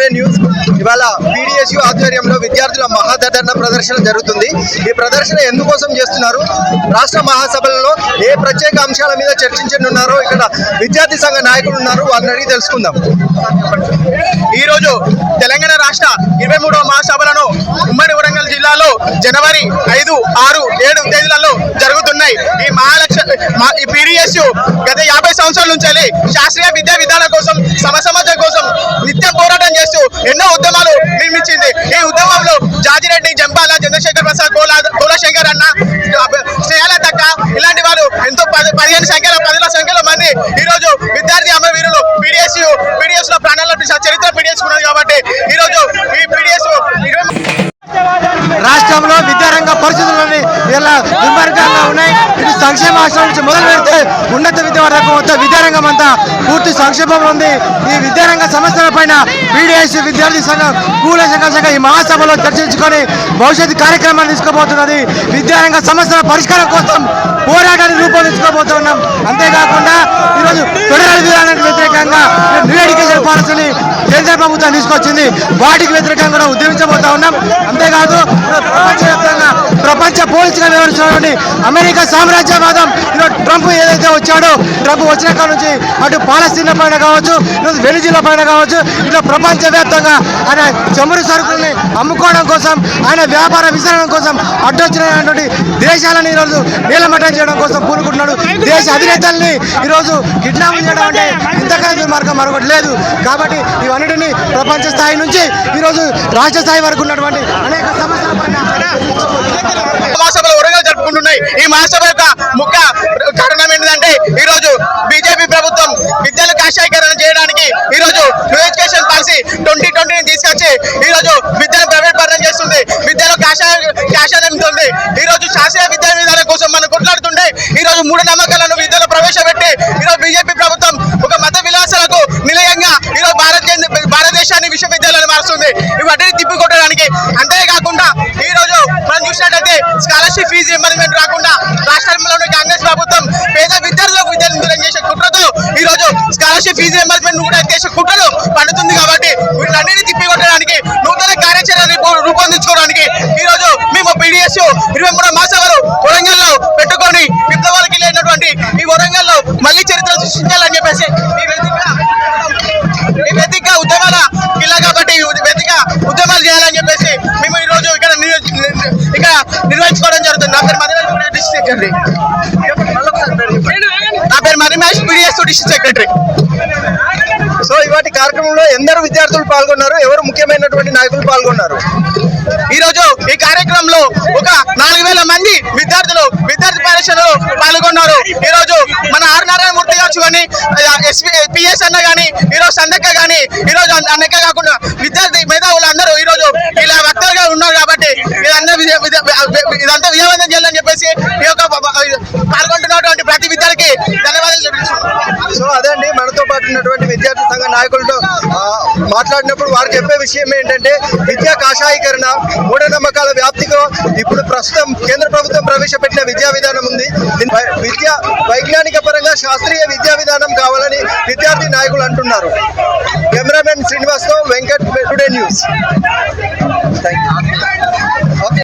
Today news. ఇవాళ PDSU ఆధ్వర్యంలో విద్యార్థుల మహాధరణ ప్రదర్శన జరుగుతుంది. ఈ ప్రదర్శన ఎందుకోసం చేస్తున్నారు, రాష్ట్ర మహాసభలలో ఏ ప్రత్యేక అంశాల మీద చర్చించనున్నారో ఇక్కడ విద్యార్థి సంఘ నాయకులు ఉన్నారు, వాళ్ళని అడిగి తెలుసుకుందాం. ఈరోజు తెలంగాణ రాష్ట్ర 23వ మహాసభలను ఉమ్మడి వరంగల్ జిల్లాలో జనవరి 5, 6, 7 తేదీలలో జరుగుతున్నాయి. ఈ పీడిఎస్యు గత 50 సంవత్సరాల నుంచి శాస్త్రీయ విద్యా విధానం కోసం, సమాజం కోసం నిత్యం పోరాటం చేస్తూ ఎన్నో ఉద్యమాలు నిర్మించింది. ఈ ఉద్యమంలో జాజిరెడ్డి, జంపాల, చంద్రశేఖర్ ప్రసాద్, కోలశంకర్ అన్న, శ్రేయాలతక్క ఇలాంటి వారు ఎంతో 15 సంఖ్యలో మంది ఈరోజు విద్యార్థి అమరవీరులు పీడిఎస్ లో ప్రాణాలు చరిత్ర పీడిఎస్ ఉన్నది. కాబట్టి ఈరోజు ఈ పీడిఎస్ రాష్ట్రంలో విద్యారంగ పరిస్థితులని ఇలా దుర్మార్గంగా ఉన్నాయి. ఇది సంక్షేమ ఆశ్రమం నుంచి మొదలు పెడితే ఉన్నత విద్య వరకు మొత్తం విద్యారంగం అంతా పూర్తి సంక్షేమంలో ఉంది. ఈ విద్యారంగ సమస్యల పైన పీడిఎస్ విద్యార్థి సంఘం, కూల సంఘం ఈ మహాసభలో చర్చించుకొని భవిష్యత్తు కార్యక్రమాన్ని తీసుకోబోతున్నది. విద్యారంగ సమస్యల పరిష్కారం కోసం పోరాటాన్ని రూపొందించుకోబోతున్నాం. అంతేకాకుండా ఈరోజు ఫెడరల్ విధానానికి వ్యతిరేకంగా న్యూ ఎడ్యుకేషన్ పాలసీని కేంద్ర ప్రభుత్వం తీసుకొచ్చింది, వాటికి వ్యతిరేకంగా కూడా ఉద్యమించబోతా ఉన్నాం. అంతేకాదు ప్రపంచవ్యాప్తంగా ప్రపంచ పోలీసుగా వ్యవహరిస్తున్నటువంటి అమెరికా సామ్రాజ్యవాదం ఈరోజు ట్రంప్ ఏదైతే వచ్చాడో, ట్రంప్ వచ్చిన కాడ నుంచి అటు పాలస్తీన్ పైన కావచ్చు, ఈరోజు వెనిజులా పైన కావచ్చు, ఇట్లా ప్రపంచవ్యాప్తంగా ఆయన చమురు సరుకుల్ని అమ్ముకోవడం కోసం, ఆయన వ్యాపార విస్తరణ కోసం అడ్డొచ్చినటువంటి దేశాలను ఈరోజు నీలమట్టం చేయడం కోసం పూనుకుంటున్నాడు. దేశ అధినేతల్ని ఈరోజు కిడ్నాప్ చేయడం అంటే ఇంతకన్నా దుర్మార్గం మరొకటి లేదు. కాబట్టి ఇవన్నిటిని ప్రపంచ స్థాయి నుంచి ఈరోజు రాష్ట్ర స్థాయి వరకు ఉన్నటువంటి అనేక సమస్యల మహాసభలు వరంగల్ జరుపుకుంటున్నాయి. ఈ మహాసభ యొక్క ముఖ్య కారణం ఏంటంటే ఈరోజు బీజేపీ ప్రభుత్వం విద్యను కాషాయీకరణ చేయడానికి ఈరోజు న్యూ ఎడ్యుకేషన్ పాలసీ 2020ని తీసుకొచ్చి ఈరోజు విద్యను ప్రైవేట్ పరం చేస్తుంది, విద్యలో కాషాయంతుంది. ఈరోజు శాస్త్రీయ విద్యా విధానం కోసం మనం కొట్లాడుతుంటే ఈరోజు మూఢనమ్మకాలను విద్యలో ప్రవేశపెట్టి ఈరోజు బీజేపీ ప్రభుత్వం ఒక మత విలాసాలకు నిలయంగా ఈరోజు భారతదేశాన్ని విశ్వవిద్యాలయాలు మారుస్తుంది. ఇవన్నీ తిప్పికొట్టడానికి. అంతేకాకుండా ఈరోజు మనం చూసినట్టయితే స్కాలర్షిప్ ఫీజు రింబర్స్మెంట్ రాకుండా రాష్ట్రంలోని కాంగ్రెస్ ప్రభుత్వం పేద విద్యార్థులకు విద్యను దూరం చేసే కుట్రతో ఈరోజు స్కాలర్షిప్ ఫీజు రింబర్స్మెంట్ కూడా చేసే కుట్రలు పండుతుంది. కాబట్టి వీళ్ళన్నిటిని తిప్పికొట్టడానికి, నూతన కార్యాచరణని రూపొందించుకోవడానికి ఈరోజు మేము పీడిఎస్ 23వ మహాసభలు వరంగల్లో పెట్టుకొని విప్లవాలకి లేనటువంటి ఈ వరంగల్లో మళ్ళీ చరిత్ర సృష్టించాలని చెప్పేసి ఈ వేదిక ఉద్యమాల కిల్లా కాబట్టి వేదిక ఉద్యమాలు చేయాలని చెప్పేసి మేము ఈరోజు ఇక్కడ నిర్వహించుకోవడం జరుగుతుంది. నా పేరు Marimesh, district secretary. PDS district secretary. So ఇవాటి కార్యక్రమంలో ఎందరు విద్యార్థులు పాల్గొన్నారు, ఎవరు ముఖ్యమైనటువంటి నాయకులు పాల్గొన్నారు? ఈరోజు ఈ కార్యక్రమంలో ఒక 4000 మంది విద్యార్థులు విద్యార్థి పరిషత్లో పాల్గొన్నారు. ఈరోజు మన ఆర్ నారాయణమూర్తి గారు కానీ, పిఎస్ అన్న కానీ, ఈరోజు సందక్క కానీ, ఈరోజు అన్నక్క కాకుండా విద్యార్థి మేధావులు అందరూ ఈరోజు ఇలా వక్తలుగా ఉన్నారు. కాబట్టి ఇదంతా విజయవంతం చేయాలని చెప్పేసి ఈ యొక్క పాల్గొంటున్నటువంటి ప్రతి విద్యార్థికి ధన్యవాదాలు చెల్లిస్తున్నాం. సో అదండి, మనతో పాటు ఉన్నటువంటి విద్యార్థి సంఘ నాయకులతో మాట్లాడినప్పుడు వారు చెప్పే విషయం ఏంటంటే విద్యా కాషాయీకరణ, మూఢనమ్మకాల వ్యాప్తిగా ఇప్పుడు ప్రస్తుతం కేంద్ర ప్రభుత్వం ప్రవేశపెట్టిన విద్యా విధానం ఉంది. వైజ్ఞానిక పరంగా శాస్త్రీయ విద్యా విధానం కావాలని విద్యార్థి నాయకులు అంటున్నారు. కెమెరామెన్ శ్రీనివాస్తో Venkat, today news. Thank you.